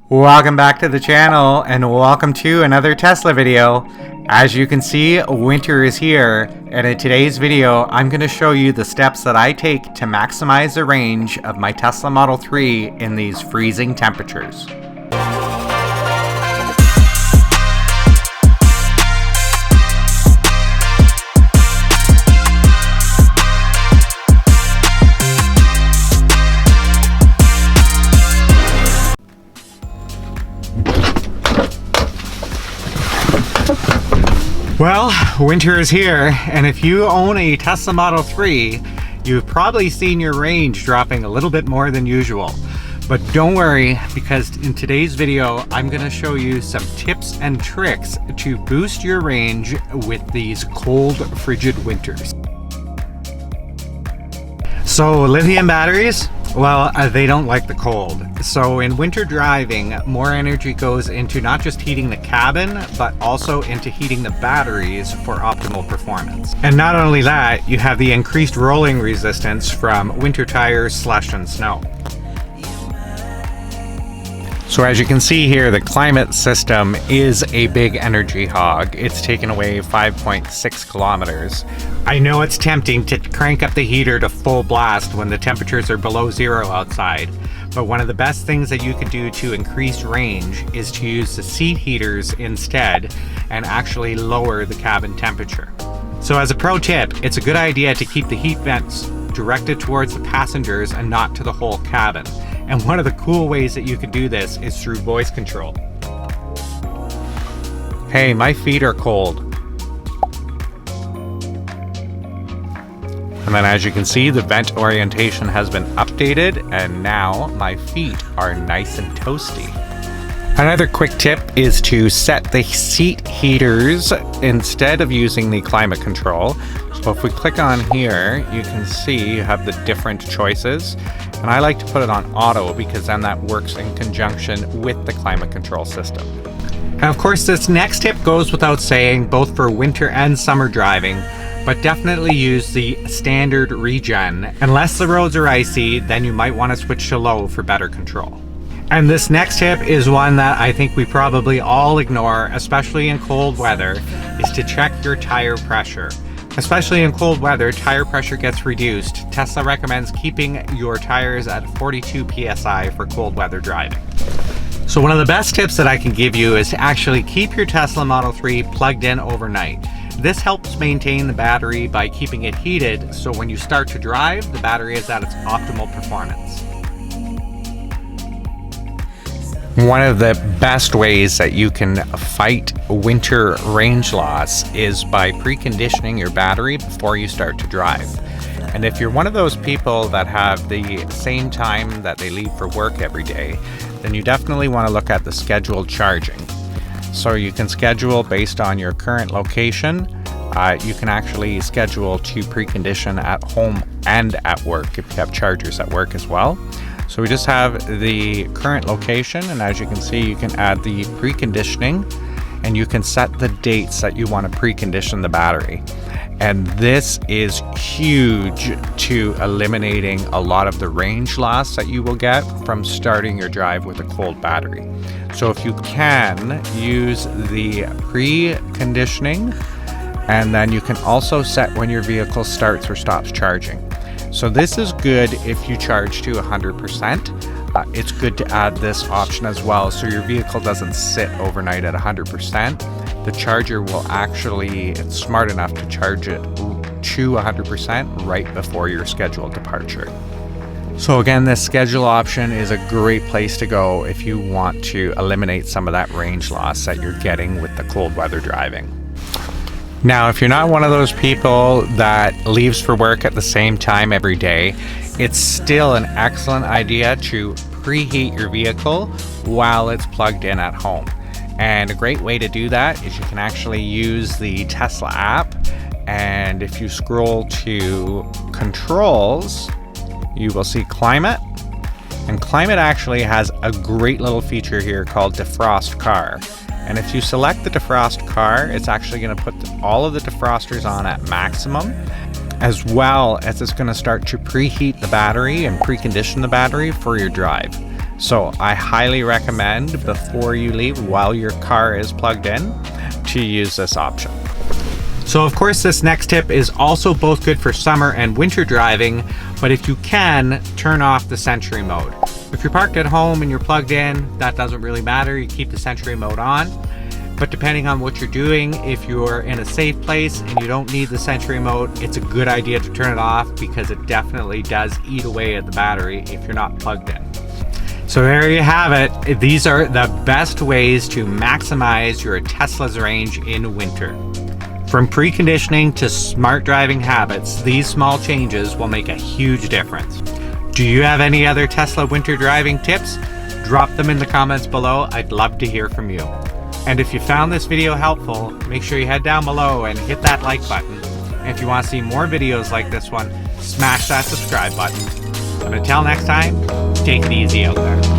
Welcome back to the channel and welcome to another Tesla video. As you can see, winter is here, and in today's video I'm going to show you the steps that I take to maximize the range of my Tesla Model 3 in these freezing temperatures. Well, winter is here, and if you own a Tesla Model 3, you've probably seen your range dropping a little bit more than usual. But don't worry, because in today's video, I'm going to show you some tips and tricks to boost your range with these cold, frigid winters. So, lithium batteries? Well, they don't like the cold. So in winter driving, more energy goes into not just heating the cabin, but also into heating the batteries for optimal performance. And not only that, you have the increased rolling resistance from winter tires, slush, and snow. So as you can see here, the climate system is a big energy hog. It's taken away 5.6 kilometers. I know it's tempting to crank up the heater to full blast when the temperatures are below zero outside, but one of the best things that you can do to increase range is to use the seat heaters instead and actually lower the cabin temperature. So as a pro tip, it's a good idea to keep the heat vents directed towards the passengers and not to the whole cabin. And one of the cool ways that you can do this is through voice control. Hey, my feet are cold. And then as you can see, the vent orientation has been updated, and now my feet are nice and toasty. Another quick tip is to set the seat heaters instead of using the climate control. So if we click on here, you can see you have the different choices. And I like to put it on auto because then that works in conjunction with the climate control system. And of course, this next tip goes without saying, both for winter and summer driving, but definitely use the standard regen. Unless the roads are icy, then you might want to switch to low for better control. And this next tip is one that I think we probably all ignore, especially in cold weather, is to check your tire pressure. Especially in cold weather, tire pressure gets reduced. Tesla recommends keeping your tires at 42 psi for cold weather driving. So one of the best tips that I can give you is to actually keep your Tesla Model 3 plugged in overnight. This helps maintain the battery by keeping it heated, so when you start to drive, the battery is at its optimal performance. One of the best ways that you can fight winter range loss is by preconditioning your battery before you start to drive. And if you're one of those people that have the same time that they leave for work every day, then you definitely want to look at the scheduled charging. So you can schedule based on your current location. You can actually schedule to precondition at home and at work if you have chargers at work as well. So we just have the current location, and as you can see, you can add the preconditioning, and you can set the dates that you want to precondition the battery. And this is huge to eliminating a lot of the range loss that you will get from starting your drive with a cold battery. So if you can, use the preconditioning, and then you can also set when your vehicle starts or stops charging. So this is good if you charge to 100%. It's good to add this option as well, so your vehicle doesn't sit overnight at 100%. The charger will actually, it's smart enough to charge it to 100% right before your scheduled departure. So again, this schedule option is a great place to go if you want to eliminate some of that range loss that you're getting with the cold weather driving. Now, if you're not one of those people that leaves for work at the same time every day, it's still an excellent idea to preheat your vehicle while it's plugged in at home. And a great way to do that is you can actually use the Tesla app, and if you scroll to controls, you will see climate. And climate actually has a great little feature here called defrost car. And if you select the defrost car, it's actually going to put all of the defrosters on at maximum, as well as it's going to start to preheat the battery and precondition the battery for your drive. So I highly recommend, before you leave, while your car is plugged in, to use this option. So of course this next tip is also both good for summer and winter driving, but if you can, turn off the Sentry mode. If you're parked at home and you're plugged in, that doesn't really matter, you keep the Sentry mode on. But depending on what you're doing, if you're in a safe place and you don't need the Sentry mode, it's a good idea to turn it off, because it definitely does eat away at the battery if you're not plugged in. So there you have it. These are the best ways to maximize your Tesla's range in winter. From preconditioning to smart driving habits, these small changes will make a huge difference. Do you have any other Tesla winter driving tips? Drop them in the comments below. I'd love to hear from you. And if you found this video helpful, make sure you head down below and hit that like button. And if you want to see more videos like this one, smash that subscribe button. And until next time, take it easy out there.